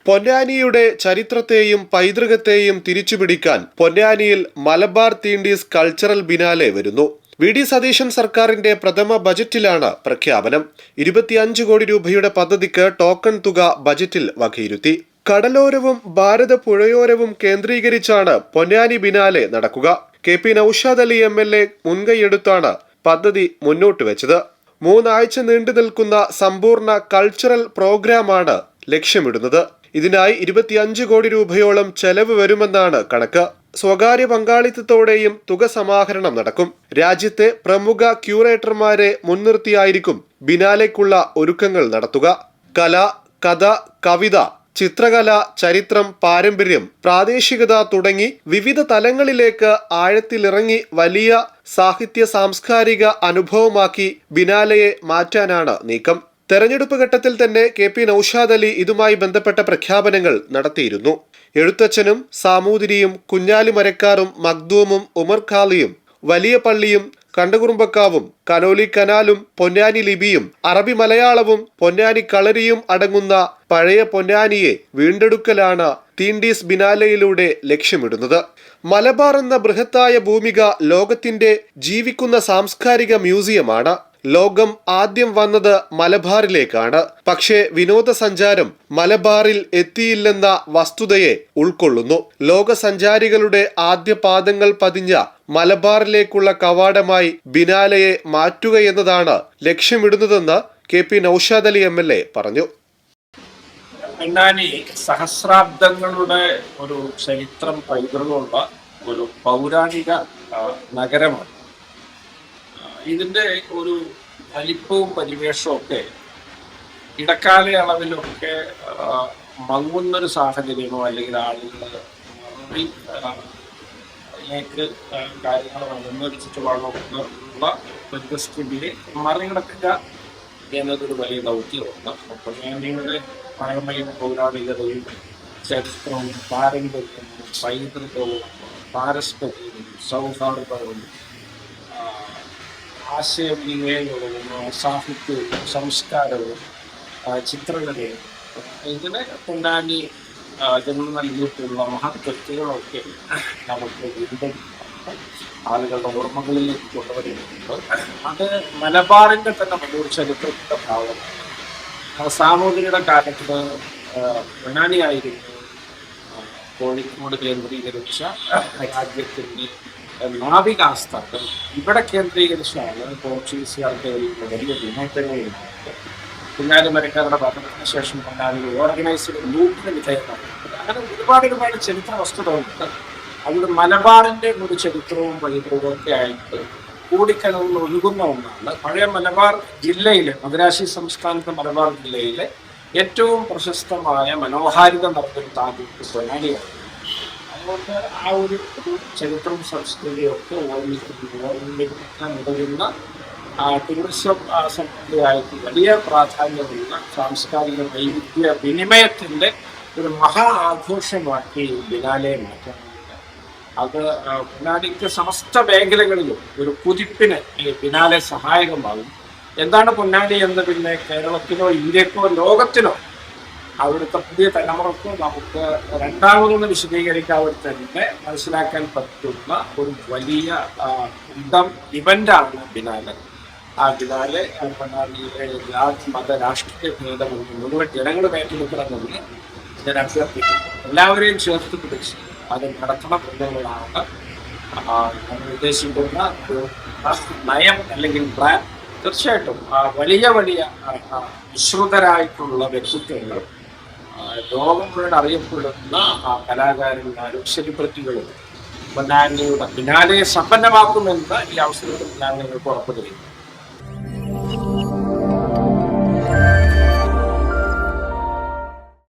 പൊന്നാനിയുടെ ചരിത്രത്തെയും പൈതൃകത്തെയും തിരിച്ചുപിടിക്കാൻ പൊന്നാനിയിൽ മലബാർ തീണ്ടീസ് കൾച്ചറൽ ബിനാലെ വരുന്നു. വി.ഡി. സതീശൻ സർക്കാരിന്റെ പ്രഥമ ബജറ്റിലാണ് പ്രഖ്യാപനം. 25 കോടി രൂപയുടെ പദ്ധതിക്ക് ടോക്കൺ തുക ബജറ്റിൽ വകയിരുത്തി. കടലോരവും ഭാരത പുഴയോരവും കേന്ദ്രീകരിച്ചാണ് പൊന്നാനി ബിനാലെ നടക്കുക. കെ.പി. നൌഷാദ് അലി MLA മുൻകൈയെടുത്താണ് പദ്ധതി മുന്നോട്ട് വെച്ചത്. 3 ആഴ്ച നീണ്ടു നിൽക്കുന്ന സമ്പൂർണ്ണ കൾച്ചറൽ പ്രോഗ്രാമാണ് ലക്ഷ്യമിടുന്നത്. ഇതിനായി 25 കോടി രൂപയോളം ചെലവ് വരുമെന്നാണ് കണക്ക്. സ്വകാര്യ പങ്കാളിത്തത്തോടെയും തുക സമാഹരണം നടക്കും. രാജ്യത്തെ പ്രമുഖ ക്യൂറേറ്റർമാരെ മുൻനിർത്തിയായിരിക്കും ബിനാലെക്കുള്ള ഒരുക്കങ്ങൾ നടത്തുക. കല, കഥ, കവിത, ചിത്രകല, ചരിത്രം, പാരമ്പര്യം, പ്രാദേശികത തുടങ്ങി വിവിധ തലങ്ങളിലേക്ക് ആഴത്തിലിറങ്ങി വലിയ സാഹിത്യ സാംസ്കാരിക അനുഭവമാക്കി ബിനാലെയെ മാറ്റാനാണ് നീക്കം. തെരഞ്ഞെടുപ്പ് ഘട്ടത്തിൽ തന്നെ കെ.പി. നൌഷാദ് അലി ഇതുമായി ബന്ധപ്പെട്ട പ്രഖ്യാപനങ്ങൾ നടത്തിയിരുന്നു. എഴുത്തച്ഛനും സാമൂതിരിയും കുഞ്ഞാലി മരക്കാറും മഖ്ദൂമും ഉമർ ഖാലിയും വലിയ പള്ളിയും കണ്ടകുറുമ്പക്കാവും കനോലി കനാലും പൊന്നാനി ലിപിയും അറബി മലയാളവും പൊന്നാനി കളരിയും അടങ്ങുന്ന പഴയ പൊന്നാനിയെ വീണ്ടെടുക്കലാണ് തീണ്ടീസ് ബിനാലെയിലൂടെ ലക്ഷ്യമിടുന്നത്. മലബാർ എന്ന ബൃഹത്തായ ഭൂമിക ലോകത്തിന്റെ ജീവിക്കുന്ന സാംസ്കാരിക മ്യൂസിയമാണ്. ലോകം ആദ്യം വന്നത് മലബാറിലേക്കാണ്. പക്ഷേ വിനോദസഞ്ചാരം മലബാറിൽ എത്തിയില്ലെന്ന വസ്തുതയെ ഉൾക്കൊള്ളുന്നു. ലോക സഞ്ചാരികളുടെ ആദ്യ പാദങ്ങൾ പതിഞ്ഞ മലബാറിലേക്കുള്ള കവാടമായി ബിനാലെയെ മാറ്റുകയെന്നതാണ് ലക്ഷ്യമിടുന്നതെന്ന് കെ.പി. നൌഷാദ് അലി MLA പറഞ്ഞു. പൊന്നാനി സഹസ്രാബ്ദങ്ങളുടെ ഒരു ചരിത്രം പൈതൃകമുള്ള ഒരു പൗരാണിക നഗരമാണ്. ഇതിൻ്റെ ഒരു വലിപ്പവും പരിവേഷവും ഒക്കെ ഇടക്കാലയളവിലൊക്കെ മങ്ങുന്നൊരു സാഹചര്യമോ അല്ലെങ്കിൽ ആളുകൾ കാര്യങ്ങൾ മങ്ങുന്നൊരു ചുറ്റുപാടുള്ള പരിസ്ഥിതിയെ മറികടക്കുക എന്നതൊരു വലിയ ദൗത്യമുണ്ട്. പൊന്നാനിയുടെ പഴമയും പൗരാണികതയും ചരിത്രവും പാരമ്പര്യവും പൈതൃകവും പാരസ്പര്യവും സൗഹാർദ്ദവും ആശയവിനിമയങ്ങളും സാഹിത്യവും സംസ്കാരവും ചിത്രകലയും ഇതിന് പൊന്നാനി ജന്മം നൽകിയിട്ടുള്ള മഹത്വ്യക്തികളൊക്കെ നമുക്ക് വീണ്ടും ആളുകളുടെ ഓർമ്മകളിലേക്ക് കൊണ്ടുവരുന്നുണ്ട്. അത് മലബാറിന്റെ തന്നെ വലിയൊരു ചരിത്രത്തിന്റെ ഭാഗമാണ്. സാമൂതിരിയുടെ കാലത്ത് പൊന്നാനിയായിരുന്നു കോഴിക്കോട് കേന്ദ്രീകരിച്ച രാജ്യത്തിന്റെ നാവികാസ്ഥാനം. ഇവിടെ കേന്ദ്രീകരിച്ചാണ് പോർച്ചുഗീസുകാർക്ക് വലിയ വിനോദങ്ങളുണ്ടായത്. കുഞ്ഞാലി മരക്കാരുടെ ഭരണത്തിന് ശേഷം പൊന്നാനി ഓർഗനൈസ്ഡ് ലൂട്ടിന് വിധേയമാണ്. അങ്ങനെ ഒരുപാട് ചരിത്ര വസ്തുതകളുണ്ട്. അവിടെ മലബാറിന്റെ ഒരു ചരിത്രവും പൈതൃകവും ഒക്കെ ആയിട്ട് കൂടിക്കലർന്ന് ഒഴുകുന്ന ഒന്നാണ്. പഴയ മലബാർ ജില്ലയിലെ മദുരാശി സംസ്ഥാനത്തെ മലബാർ ജില്ലയിലെ ഏറ്റവും പ്രശസ്തമായ മനോഹാരിത നിറഞ്ഞൊരു താലൂക്ക് പൊന്നാനിയാണ്. അതുകൊണ്ട് ആ ഒരു ചരിത്രവും സംസ്കൃതിയും ഒക്കെ ഓർമ്മിക്കാൻ ഉതകുന്ന ടൂറിസം സംബന്ധിയായിട്ട് വലിയ പ്രാധാന്യമുള്ള സാംസ്കാരിക വൈവിധ്യ വിനിമയത്തിന്റെ ഒരു മഹാ ആഘോഷമാക്കി ബിനാലെ മാറ്റാൻ. അത് പൊന്നാനിക്ക് സമസ്ത മേഖലകളിലും ഒരു കുതിപ്പിന് ഈ ബിനാലെ സഹായകമാകും. എന്താണ് പൊന്നാനി എന്ന് പിന്നെ കേരളത്തിനോ ഇന്ത്യക്കോ ലോകത്തിനോ അവിടുത്തെ പുതിയ തലമുറക്കോ നമുക്ക് രണ്ടാമതൊന്ന് വിശദീകരിക്കാതെ തന്നെ മനസ്സിലാക്കാൻ പറ്റുന്ന ഒരു വലിയ ഇവന്റാണ് ബിനാലെ. ആ ബിനാലെ പൊന്നാനിയിലെ ജാതി മത രാഷ്ട്രീയ ഭേദമൊന്നും മുഴുവൻ ജനങ്ങൾ ഏറ്റെടുക്കണമെന്ന് ഞാൻ അഭ്യർത്ഥിക്കുന്നു. എല്ലാവരെയും ചേർത്ത് പിടിച്ച് അത് നടത്തണം എന്നുള്ളതാണ് നമ്മൾ ഉദ്ദേശിക്കുന്ന ഒരു നയം അല്ലെങ്കിൽ പ്ലാൻ. തീർച്ചയായിട്ടും വലിയ വിശ്രുതരായിട്ടുള്ള വ്യക്തിത്വങ്ങൾ ലോകം മുഴുവൻ അറിയപ്പെടുന്ന കലാകാരന്മാരും സെലിബ്രിറ്റികളും പൊന്നാനിയുടെ ബിനാലെയെ സമ്പന്നമാക്കുമെന്ന് ഈ അവസരത്തിൽ ഞാൻ നിങ്ങൾക്ക് ഉറപ്പ് തരുന്നു.